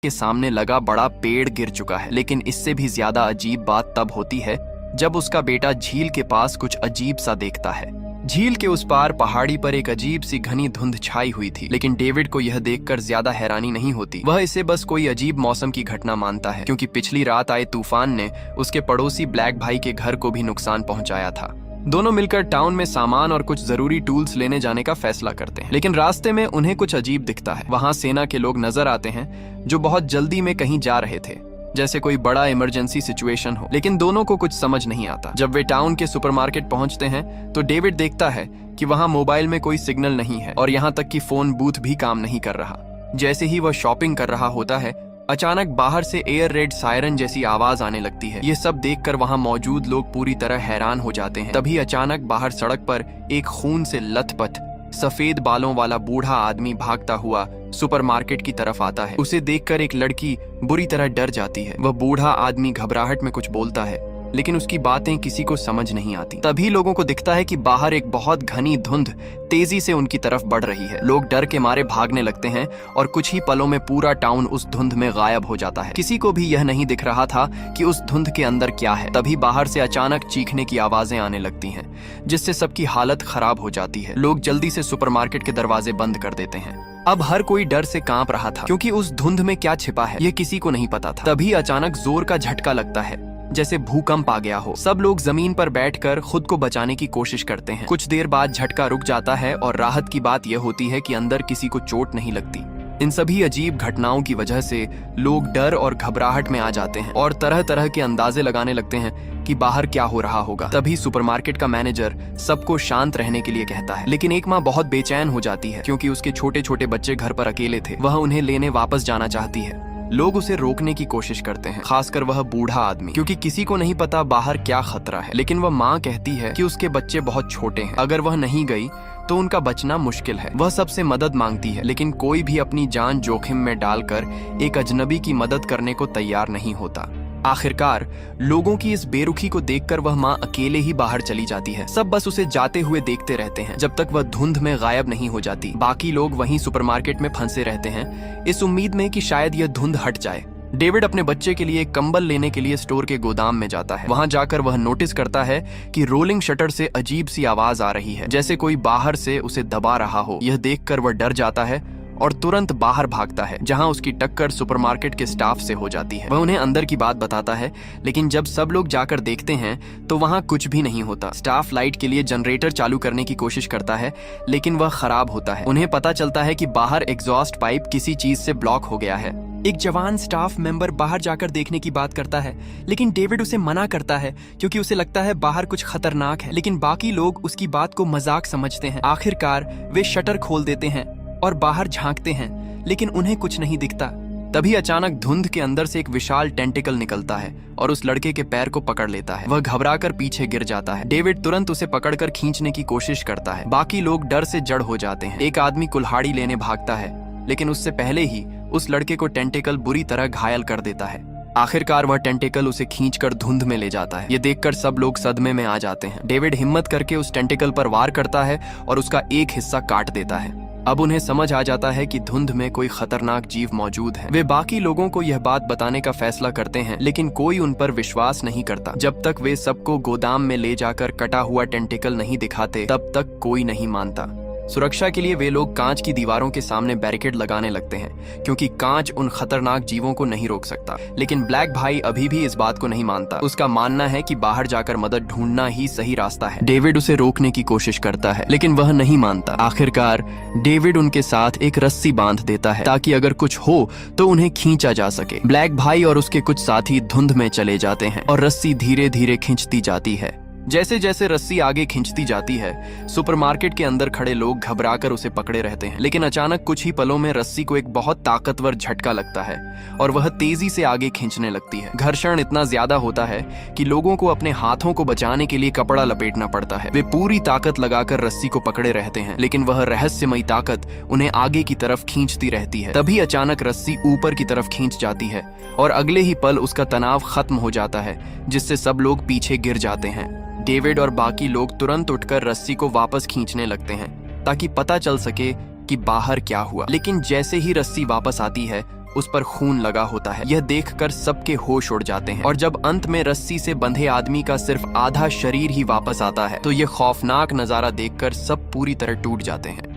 के सामने लगा बड़ा पेड़ गिर चुका है। लेकिन इससे भी ज्यादा अजीब बात तब होती है जब उसका बेटा झील के पास कुछ अजीब सा देखता है। झील के उस पार पहाड़ी पर एक अजीब सी घनी धुंध छाई हुई थी, लेकिन डेविड को यह देखकर ज्यादा हैरानी नहीं होती। वह इसे बस कोई अजीब मौसम की घटना मानता है, क्योंकि पिछली रात आए तूफान ने उसके पड़ोसी ब्लैक भाई के घर को भी नुकसान पहुंचाया था। दोनों मिलकर टाउन में सामान और कुछ जरूरी टूल्स लेने जाने का फैसला करते हैं, लेकिन रास्ते में उन्हें कुछ अजीब दिखता है। वहां सेना के लोग नजर आते हैं जो बहुत जल्दी में कहीं जा रहे थे, जैसे कोई बड़ा इमरजेंसी सिचुएशन हो। लेकिन दोनों को कुछ समझ नहीं आता। जब वे टाउन के सुपरमार्केट पहुंचते हैं तो डेविड देखता है कि वहां मोबाइल में कोई सिग्नल नहीं है और यहाँ तक कि फोन बूथ भी काम नहीं कर रहा। जैसे ही वह शॉपिंग कर रहा होता है, अचानक बाहर से एयर रेड सायरन जैसी आवाज आने लगती है। ये सब देखकर वहां मौजूद लोग पूरी तरह हैरान हो जाते हैं। तभी अचानक बाहर सड़क पर एक खून से लथपथ सफेद बालों वाला बूढ़ा आदमी भागता हुआ सुपरमार्केट की तरफ आता है। उसे देखकर एक लड़की बुरी तरह डर जाती है। वह बूढ़ा आदमी घबराहट में कुछ बोलता है, लेकिन उसकी बातें किसी को समझ नहीं आती। तभी लोगों को दिखता है कि बाहर एक बहुत घनी धुंध तेजी से उनकी तरफ बढ़ रही है। लोग डर के मारे भागने लगते हैं और कुछ ही पलों में पूरा टाउन उस धुंध में गायब हो जाता है। किसी को भी यह नहीं दिख रहा था कि उस धुंध के अंदर क्या है। तभी बाहर से अचानक चीखने की आवाजें आने लगती हैं, जिससे सबकी हालत खराब हो जाती है। लोग जल्दी से सुपरमार्केट के दरवाजे बंद कर देते हैं। अब हर कोई डर से कांप रहा था, क्योंकि उस धुंध में क्या छिपा है यह किसी को नहीं पता था। तभी अचानक जोर का झटका लगता है, जैसे भूकंप आ गया हो। सब लोग जमीन पर बैठकर खुद को बचाने की कोशिश करते हैं। कुछ देर बाद झटका रुक जाता है और राहत की बात यह होती है कि अंदर किसी को चोट नहीं लगती। इन सभी अजीब घटनाओं की वजह से लोग डर और घबराहट में आ जाते हैं और तरह तरह के अंदाजे लगाने लगते हैं कि बाहर क्या हो रहा होगा। तभी सुपरमार्केट का मैनेजर सबको शांत रहने के लिए कहता है, लेकिन एक माँ बहुत बेचैन हो जाती है, क्योंकि उसके छोटे छोटे बच्चे घर पर अकेले थे। वह उन्हें लेने वापस जाना चाहती है। लोग उसे रोकने की कोशिश करते हैं, खासकर वह बूढ़ा आदमी, क्योंकि किसी को नहीं पता बाहर क्या खतरा है। लेकिन वह माँ कहती है कि उसके बच्चे बहुत छोटे हैं, अगर वह नहीं गई तो उनका बचना मुश्किल है। वह सबसे मदद मांगती है, लेकिन कोई भी अपनी जान जोखिम में डालकर एक अजनबी की मदद करने को तैयार नहीं होता। आखिरकार लोगों की इस बेरुखी को देखकर वह माँ अकेले ही बाहर चली जाती है। सब बस उसे जाते हुए देखते रहते हैं जब तक वह धुंध में गायब नहीं हो जाती। बाकी लोग वहीं सुपरमार्केट में फंसे रहते हैं, इस उम्मीद में कि शायद यह धुंध हट जाए। डेविड अपने बच्चे के लिए कंबल लेने के लिए स्टोर के गोदाम में जाता है। वहां जाकर वह नोटिस करता है कि रोलिंग शटर से अजीब सी आवाज आ रही है, जैसे कोई बाहर से उसे दबा रहा हो। यह देखकर वह डर जाता है और तुरंत बाहर भागता है, जहां उसकी टक्कर सुपरमार्केट के स्टाफ से हो जाती है। वह उन्हें अंदर की बात बताता है, लेकिन जब सब लोग जाकर देखते हैं तो वहां कुछ भी नहीं होता। स्टाफ लाइट के लिए जनरेटर चालू करने की कोशिश करता है, लेकिन वह खराब होता है। उन्हें पता चलता है कि बाहर एग्जॉस्ट पाइप किसी चीज से ब्लॉक हो गया है। एक जवान स्टाफ मेंबर बाहर जाकर देखने की बात करता है, लेकिन डेविड उसे मना करता है, क्योंकि उसे लगता है बाहर कुछ खतरनाक है। लेकिन बाकी लोग उसकी बात को मजाक समझते हैं। आखिरकार वे शटर खोल देते हैं और बाहर झांकते हैं, लेकिन उन्हें कुछ नहीं दिखता। तभी अचानक धुंध के अंदर से एक विशाल टेंटिकल निकलता है और उस लड़के के पैर को पकड़ लेता है। वह घबराकर पीछे गिर जाता है। डेविड तुरंत उसे पकड़कर खींचने की कोशिश करता है। बाकी लोग डर से जड़ हो जाते हैं। एक आदमी कुल्हाड़ी लेने भागता है, लेकिन उससे पहले ही उस लड़के को टेंटिकल बुरी तरह घायल कर देता है। आखिरकार वह टेंटिकल उसे खींचकर धुंध में ले जाता है। ये देखकर सब लोग सदमे में आ जाते हैं। डेविड हिम्मत करके उस टेंटिकल पर वार करता है और उसका एक हिस्सा काट देता है। अब उन्हें समझ आ जाता है कि धुंध में कोई खतरनाक जीव मौजूद है। वे बाकी लोगों को यह बात बताने का फैसला करते हैं, लेकिन कोई उन पर विश्वास नहीं करता। जब तक वे सबको गोदाम में ले जाकर कटा हुआ टेंटिकल नहीं दिखाते, तब तक कोई नहीं मानता। सुरक्षा के लिए वे लोग कांच की दीवारों के सामने बैरिकेड लगाने लगते हैं, क्योंकि कांच उन खतरनाक जीवों को नहीं रोक सकता। लेकिन ब्लैक भाई अभी भी इस बात को नहीं मानता। उसका मानना है कि बाहर जाकर मदद ढूंढना ही सही रास्ता है। डेविड उसे रोकने की कोशिश करता है, लेकिन वह नहीं मानता। आखिरकार डेविड उनके साथ एक रस्सी बांध देता है, ताकि अगर कुछ हो तो उन्हें खींचा जा सके। ब्लैक भाई और उसके कुछ साथी धुंध में चले जाते हैं और रस्सी धीरे धीरे खिंचती जाती है। जैसे जैसे रस्सी आगे खिंचती जाती है, सुपरमार्केट के अंदर खड़े लोग घबराकर उसे पकड़े रहते हैं। लेकिन अचानक कुछ ही पलों में रस्सी को एक बहुत ताकतवर झटका लगता है और वह तेजी से आगे खींचने लगती है। घर्षण इतना ज्यादा होता है कि लोगों को अपने हाथों को बचाने के लिए कपड़ा लपेटना पड़ता है। वे पूरी ताकत लगाकर रस्सी को पकड़े रहते हैं, लेकिन वह रहस्यमयी ताकत उन्हें आगे की तरफ खींचती रहती है। तभी अचानक रस्सी ऊपर की तरफ खींच जाती है और अगले ही पल उसका तनाव खत्म हो जाता है, जिससे सब लोग पीछे गिर जाते हैं। डेविड और बाकी लोग तुरंत उठकर रस्सी को वापस खींचने लगते हैं, ताकि पता चल सके कि बाहर क्या हुआ। लेकिन जैसे ही रस्सी वापस आती है उस पर खून लगा होता है। यह देखकर सबके होश उड़ जाते हैं और जब अंत में रस्सी से बंधे आदमी का सिर्फ आधा शरीर ही वापस आता है तो यह खौफनाक नजारा देखकर सब पूरी तरह टूट जाते हैं।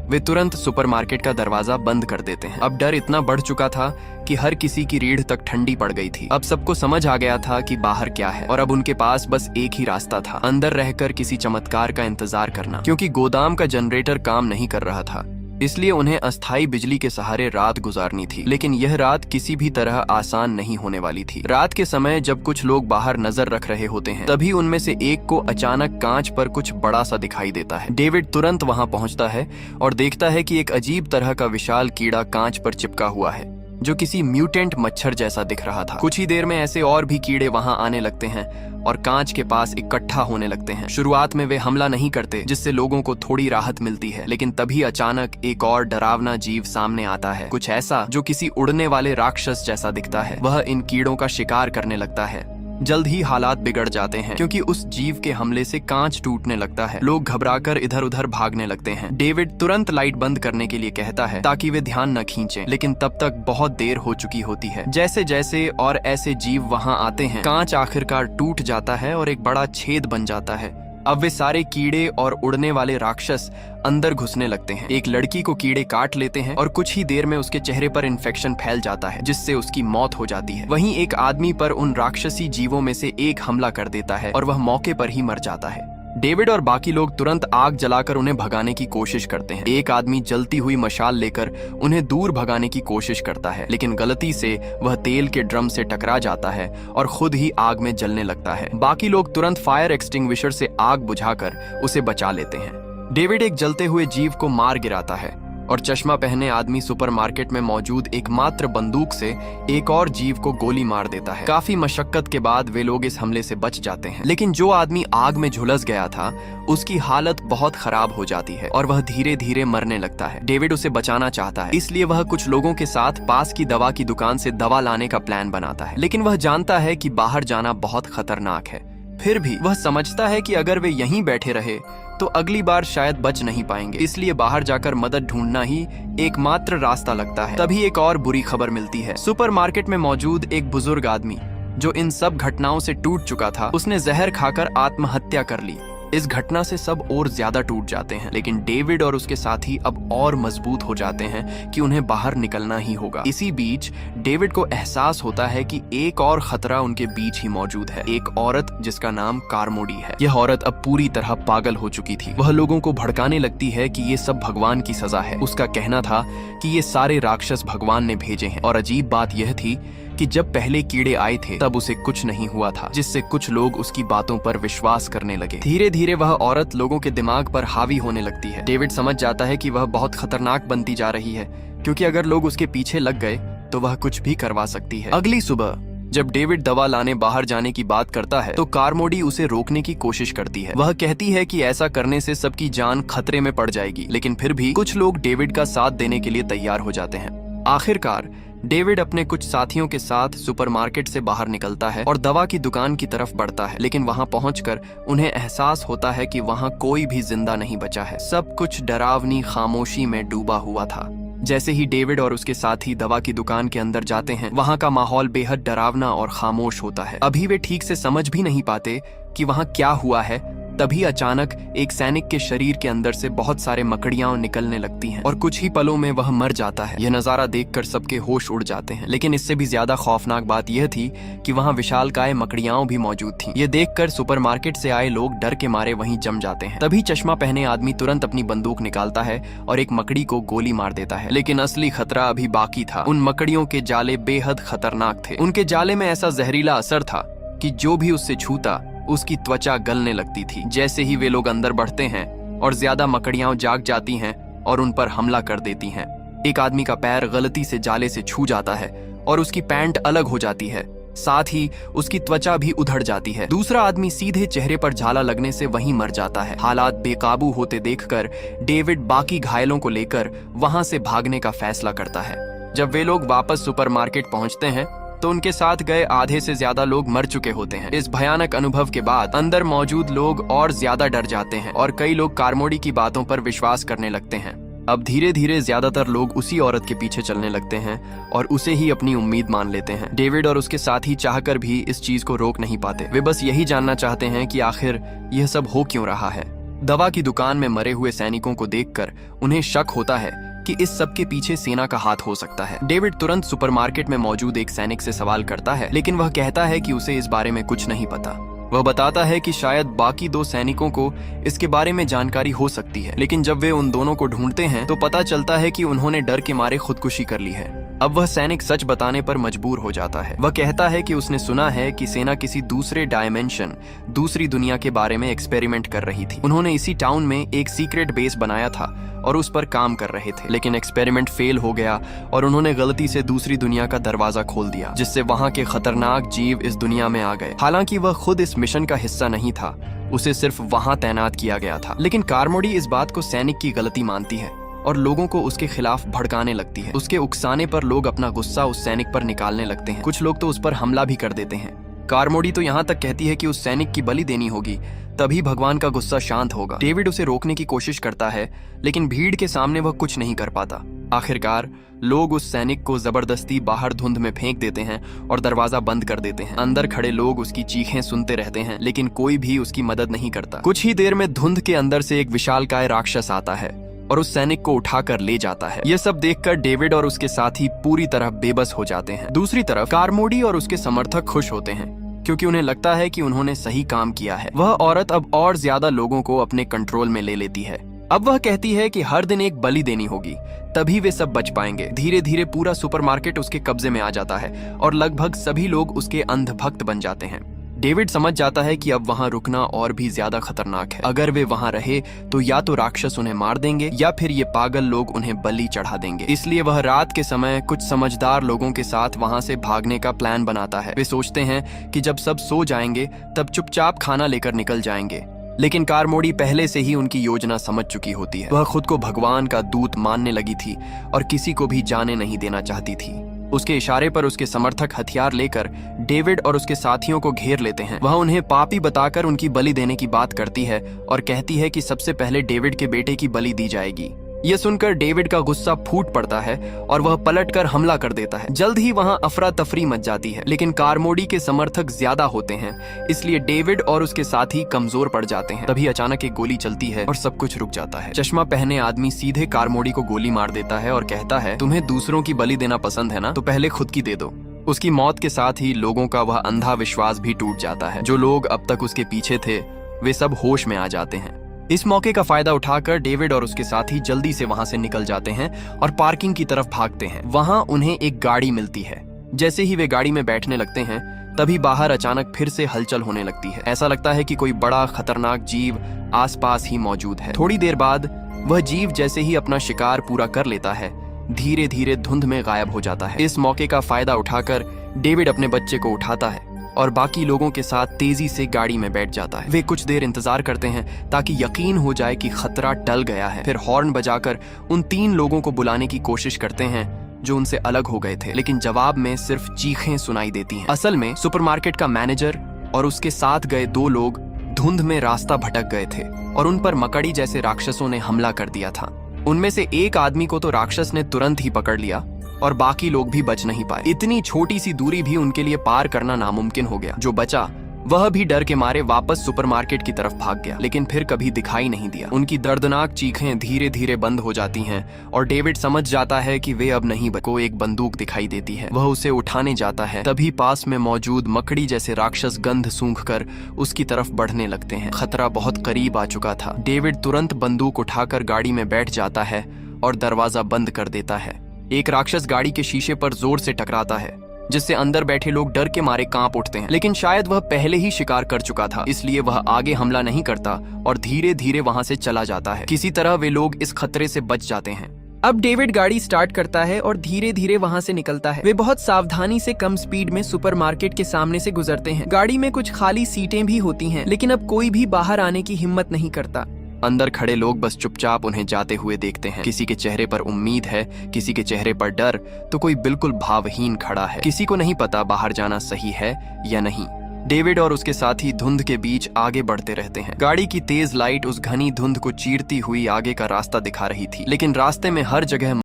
वे तुरंत सुपरमार्केट का दरवाजा बंद कर देते हैं। अब डर इतना बढ़ चुका था कि हर किसी की रीढ़ तक ठंडी पड़ गई थी। अब सबको समझ आ गया था कि बाहर क्या है और अब उनके पास बस एक ही रास्ता था, अंदर रहकर किसी चमत्कार का इंतजार करना, क्योंकि गोदाम का जनरेटर काम नहीं कर रहा था। इसलिए उन्हें अस्थायी बिजली के सहारे रात गुजारनी थी। लेकिन यह रात किसी भी तरह आसान नहीं होने वाली थी। रात के समय जब कुछ लोग बाहर नजर रख रहे होते हैं तभी उनमें से एक को अचानक कांच पर कुछ बड़ा सा दिखाई देता है। डेविड तुरंत वहां पहुंचता है और देखता है कि एक अजीब तरह का विशाल कीड़ा कांच पर चिपका हुआ है जो किसी म्यूटेंट मच्छर जैसा दिख रहा था। कुछ ही देर में ऐसे और भी कीड़े वहां आने लगते हैं और कांच के पास इकट्ठा होने लगते हैं। शुरुआत में वे हमला नहीं करते जिससे लोगों को थोड़ी राहत मिलती है, लेकिन तभी अचानक एक और डरावना जीव सामने आता है, कुछ ऐसा जो किसी उड़ने वाले राक्षस जैसा दिखता है। वह इन कीड़ों का शिकार करने लगता है। जल्द ही हालात बिगड़ जाते हैं क्योंकि उस जीव के हमले से कांच टूटने लगता है। लोग घबराकर इधर उधर भागने लगते हैं। डेविड तुरंत लाइट बंद करने के लिए कहता है ताकि वे ध्यान न खींचें, लेकिन तब तक बहुत देर हो चुकी होती है। जैसे जैसे और ऐसे जीव वहां आते हैं, कांच आखिरकार टूट जाता है और एक बड़ा छेद बन जाता है। अब वे सारे कीड़े और उड़ने वाले राक्षस अंदर घुसने लगते हैं। एक लड़की को कीड़े काट लेते हैं और कुछ ही देर में उसके चेहरे पर इन्फेक्शन फैल जाता है जिससे उसकी मौत हो जाती है। वहीं एक आदमी पर उन राक्षसी जीवों में से एक हमला कर देता है और वह मौके पर ही मर जाता है। डेविड और बाकी लोग तुरंत आग जलाकर उन्हें भगाने की कोशिश करते हैं। एक आदमी जलती हुई मशाल लेकर उन्हें दूर भगाने की कोशिश करता है, लेकिन गलती से वह तेल के ड्रम से टकरा जाता है और खुद ही आग में जलने लगता है। बाकी लोग तुरंत फायर एक्सटिंग्विशर से आग बुझाकर उसे बचा लेते हैं। डेविड एक जलते हुए जीव को मार गिराता है और चश्मा पहने आदमी सुपरमार्केट में मौजूद एकमात्र बंदूक से एक और जीव को गोली मार देता है। काफी मशक्कत के बाद वे लोग इस हमले से बच जाते हैं, लेकिन जो आदमी आग में झुलस गया था उसकी हालत बहुत खराब हो जाती है और वह धीरे धीरे मरने लगता है। डेविड उसे बचाना चाहता है, इसलिए वह कुछ लोगों के साथ पास की दवा की दुकान से दवा लाने का प्लान बनाता है, लेकिन वह जानता है कि बाहर जाना बहुत खतरनाक है। फिर भी वह समझता है कि अगर वे यहीं बैठे रहे तो अगली बार शायद बच नहीं पाएंगे, इसलिए बाहर जाकर मदद ढूंढना ही एकमात्र रास्ता लगता है। तभी एक और बुरी खबर मिलती है। सुपरमार्केट में मौजूद एक बुजुर्ग आदमी जो इन सब घटनाओं से टूट चुका था, उसने जहर खाकर आत्महत्या कर ली। इस घटना से सब और ज्यादा टूट जाते हैं, लेकिन डेविड और उसके साथी अब और मजबूत हो जाते हैं कि उन्हें बाहर निकलना ही होगा। इसी बीच डेविड को एहसास होता है कि एक और खतरा उनके बीच ही मौजूद है, एक औरत जिसका नाम कारमोडी है। यह औरत अब पूरी तरह पागल हो चुकी थी। वह लोगों को भड़काने लगती है कि ये सब भगवान की सजा है। उसका कहना था कि ये सारे राक्षस भगवान ने भेजे हैं, और अजीब बात यह थी कि जब पहले कीड़े आए थे तब उसे कुछ नहीं हुआ था, जिससे कुछ लोग उसकी बातों पर विश्वास करने लगे। धीरे धीरे वह औरत लोगों के दिमाग पर हावी होने लगती है। डेविड समझ जाता है कि वह बहुत खतरनाक बनती जा रही है, क्योंकि अगर लोग उसके पीछे लग गए तो वह कुछ भी करवा सकती है। अगली सुबह जब डेविड दवा लाने बाहर जाने की बात करता है तो कारमोडी उसे रोकने की कोशिश करती है। वह कहती है कि ऐसा करने से सबकी जान खतरे में पड़ जाएगी, लेकिन फिर भी कुछ लोग डेविड का साथ देने के लिए तैयार हो जाते हैं। आखिरकार डेविड अपने कुछ साथियों के साथ सुपरमार्केट से बाहर निकलता है और दवा की दुकान की तरफ बढ़ता है, लेकिन वहां पहुंचकर उन्हें एहसास होता है कि वहां कोई भी जिंदा नहीं बचा है। सब कुछ डरावनी खामोशी में डूबा हुआ था। जैसे ही डेविड और उसके साथी दवा की दुकान के अंदर जाते हैं, वहां का माहौल बेहद डरावना और खामोश होता है। अभी वे ठीक से समझ भी नहीं पाते कि वहां क्या हुआ है। तभी अचानक एक सैनिक के शरीर के अंदर से बहुत सारे मकड़ियां निकलने लगती हैं और कुछ ही पलों में वह मर जाता है। यह नजारा देखकर सबके होश उड़ जाते हैं, लेकिन इससे भी ज्यादा खौफनाक बात यह थी कि वहां विशालकाय मकड़ियां भी मौजूद थीं। यह देखकर सुपरमार्केट से आए लोग डर के मारे वहीं जम जाते हैं। तभी चश्मा पहने आदमी तुरंत अपनी बंदूक निकालता है और एक मकड़ी को गोली मार देता है, लेकिन असली खतरा अभी बाकी था। उन मकड़ियों के जाले बेहद खतरनाक थे। उनके जाले में ऐसा जहरीला असर था कि जो भी उससे छूता उसकी त्वचा गलने लगती थी। जैसे ही वे लोग अंदर बढ़ते हैं और ज्यादा मकड़ियां जाग जाती हैं और उन पर हमला कर देती हैं। एक आदमी का पैर गलती से जाले से छू जाता है और उसकी पैंट अलग हो जाती है, साथ ही उसकी त्वचा भी उधड़ जाती है। दूसरा आदमी सीधे चेहरे पर झाला लगने से वहीं मर जाता है। हालात बेकाबू होते देखकर डेविड बाकी घायलों को लेकर वहां से भागने का फैसला करता है। जब वे लोग वापस सुपरमार्केट पहुंचते हैं तो उनके साथ गए आधे से ज्यादा लोग मर चुके होते हैं। इस भयानक अनुभव के बाद अंदर मौजूद लोग और ज्यादा डर जाते हैं और कई लोग कारमोडी की बातों पर विश्वास करने लगते हैं। अब धीरे धीरे ज्यादातर लोग उसी औरत के पीछे चलने लगते हैं और उसे ही अपनी उम्मीद मान लेते हैं। डेविड और उसके साथी चाहकर भी इस चीज को रोक नहीं पाते। वे बस यही जानना चाहते हैं कि आखिर यह सब हो क्यों रहा है। दवा की दुकान में मरे हुए सैनिकों को देखकर उन्हें शक होता है कि इस सब के पीछे सेना का हाथ हो सकता है। डेविड तुरंत सुपरमार्केट में मौजूद एक सैनिक से सवाल करता है, लेकिन वह कहता है कि उसे इस बारे में कुछ नहीं पता। वह बताता है कि शायद बाकी 2 सैनिकों को इसके बारे में जानकारी हो सकती है, लेकिन जब वे उन दोनों को ढूंढते हैं तो पता चलता है कि उन्होंने डर के मारे खुदकुशी कर ली है। अब वह सैनिक सच बताने पर मजबूर हो जाता है। वह कहता है कि उसने सुना है कि सेना किसी दूसरे डायमेंशन, दूसरी दुनिया के बारे में एक्सपेरिमेंट कर रही थी। उन्होंने इसी टाउन में एक सीक्रेट बेस बनाया था और उस पर काम कर रहे थे, लेकिन एक्सपेरिमेंट फेल हो गया और उन्होंने गलती से दूसरी दुनिया का दरवाजा खोल दिया, जिससे वहां के खतरनाक जीव इस दुनिया में आ गए। हालांकि वह खुद इस मिशन का हिस्सा नहीं था, उसे सिर्फ वहां तैनात किया गया था। लेकिन कार्मोडी इस बात को सैनिक की गलती मानती है और लोगों को उसके खिलाफ भड़काने लगती है। उसके उकसाने पर लोग अपना गुस्सा उस सैनिक पर निकालने लगते हैं। कुछ लोग तो उस पर हमला भी कर देते हैं। कार्मोडी तो यहाँ तक कहती है कि उस सैनिक की बलि देनी होगी, तभी भगवान का गुस्सा शांत होगा। डेविड उसे रोकने की कोशिश करता है, लेकिन भीड़ के सामने वह कुछ नहीं कर पाता। आखिरकार लोग उस सैनिक को जबरदस्ती बाहर धुंध में फेंक देते हैं और दरवाजा बंद कर देते हैं। अंदर खड़े लोग उसकी चीखें सुनते रहते हैं, लेकिन कोई भी उसकी मदद नहीं करता। कुछ ही देर में धुंध के अंदर से एक विशालकाय राक्षस आता है और उस सैनिक को उठाकर ले जाता है। यह सब देखकर डेविड और उसके साथी पूरी तरह बेबस हो जाते हैं। दूसरी तरफ कार्मोडी और उसके समर्थक खुश होते हैं, क्योंकि उन्हें लगता है कि उन्होंने सही काम किया है। वह औरत अब और ज्यादा लोगों को अपने कंट्रोल में ले लेती है। अब वह कहती है कि हर दिन एक बलि देनी होगी, तभी वे सब बच पाएंगे। धीरे धीरे पूरा सुपरमार्केट उसके कब्जे में आ जाता है और लगभग सभी लोग उसके अंधभक्त बन जाते हैं। डेविड समझ जाता है कि अब वहां रुकना और भी ज्यादा खतरनाक है। अगर वे वहां रहे तो या तो राक्षस उन्हें मार देंगे या फिर ये पागल लोग उन्हें बलि चढ़ा देंगे। इसलिए वह रात के समय कुछ समझदार लोगों के साथ वहां से भागने का प्लान बनाता है। वे सोचते हैं कि जब सब सो जाएंगे तब चुपचाप खाना लेकर निकल जाएंगे, लेकिन कार्मोडी पहले से ही उनकी योजना समझ चुकी होती है। वह खुद को भगवान का दूत मानने लगी थी और किसी को भी जाने नहीं देना चाहती थी। उसके इशारे पर उसके समर्थक हथियार लेकर डेविड और उसके साथियों को घेर लेते हैं। वह उन्हें पापी बताकर उनकी बलि देने की बात करती है और कहती है कि सबसे पहले डेविड के बेटे की बलि दी जाएगी। यह सुनकर डेविड का गुस्सा फूट पड़ता है और वह पलटकर हमला कर देता है। जल्द ही वहां अफरा तफरी मच जाती है, लेकिन कार्मोडी के समर्थक ज्यादा होते हैं, इसलिए डेविड और उसके साथी कमजोर पड़ जाते हैं। तभी अचानक एक गोली चलती है और सब कुछ रुक जाता है। चश्मा पहने आदमी सीधे कार्मोडी को गोली मार देता है और कहता है, तुम्हें दूसरों की बलि देना पसंद है ना, तो पहले खुद की दे दो। उसकी मौत के साथ ही लोगों का वह अंधा विश्वास भी टूट जाता है। जो लोग अब तक उसके पीछे थे वे सब होश में आ जाते हैं। इस मौके का फायदा उठाकर डेविड और उसके साथी जल्दी से वहां से निकल जाते हैं और पार्किंग की तरफ भागते हैं। वहां उन्हें एक गाड़ी मिलती है। जैसे ही वे गाड़ी में बैठने लगते हैं तभी बाहर अचानक फिर से हलचल होने लगती है। ऐसा लगता है कि कोई बड़ा खतरनाक जीव आसपास ही मौजूद है। थोड़ी देर बाद वह जीव जैसे ही अपना शिकार पूरा कर लेता है, धीरे धीरे धुंध में गायब हो जाता है। इस मौके का फायदा उठाकर डेविड अपने बच्चे को उठाता है और बाकी लोगों के साथ तेजी से गाड़ी में बैठ जाता है। वे कुछ देर इंतजार करते हैं ताकि यकीन हो जाए कि खतरा टल गया है। फिर हॉर्न बजाकर उन 3 लोगों को बुलाने की कोशिश करते हैं जो उनसे अलग हो गए थे, लेकिन जवाब में सिर्फ चीखें सुनाई देती हैं। असल में सुपरमार्केट का मैनेजर और उसके साथ गए 2 लोग धुंध में रास्ता भटक गए थे और उन पर मकड़ी जैसे राक्षसों ने हमला कर दिया था। उनमें से एक आदमी को तो राक्षस ने तुरंत ही पकड़ लिया और बाकी लोग भी बच नहीं पाए। इतनी छोटी सी दूरी भी उनके लिए पार करना नामुमकिन हो गया। जो बचा वह भी डर के मारे वापस सुपरमार्केट की तरफ भाग गया, लेकिन फिर कभी दिखाई नहीं दिया। उनकी दर्दनाक चीखें धीरे धीरे बंद हो जाती हैं और डेविड समझ जाता है कि वे अब नहीं को एक बंदूक दिखाई देती है। वह उसे उठाने जाता है, तभी पास में मौजूद मकड़ी जैसे राक्षस गंध सूंघकर उसकी तरफ बढ़ने लगते हैं। खतरा बहुत करीब आ चुका था। डेविड तुरंत बंदूक उठाकर गाड़ी में बैठ जाता है और दरवाजा बंद कर देता है। एक राक्षस गाड़ी के शीशे पर जोर से टकराता है, जिससे अंदर बैठे लोग डर के मारे कांप उठते हैं। लेकिन शायद वह पहले ही शिकार कर चुका था, इसलिए वह आगे हमला नहीं करता और धीरे धीरे वहां से चला जाता है। किसी तरह वे लोग इस खतरे से बच जाते हैं। अब डेविड गाड़ी स्टार्ट करता है और धीरे धीरे वहां से निकलता है। वे बहुत सावधानी से कम स्पीड में सुपरमार्केट के सामने से गुजरते हैं। गाड़ी में कुछ खाली सीटें भी होती हैं, लेकिन अब कोई भी बाहर आने की हिम्मत नहीं करता। अंदर खड़े लोग बस चुपचाप उन्हें जाते हुए देखते हैं। किसी के चेहरे पर उम्मीद है, किसी के चेहरे पर डर, तो कोई बिल्कुल भावहीन खड़ा है। किसी को नहीं पता बाहर जाना सही है या नहीं। डेविड और उसके साथी धुंध के बीच आगे बढ़ते रहते हैं। गाड़ी की तेज लाइट उस घनी धुंध को चीरती हुई आगे का रास्ता दिखा रही थी, लेकिन रास्ते में हर जगह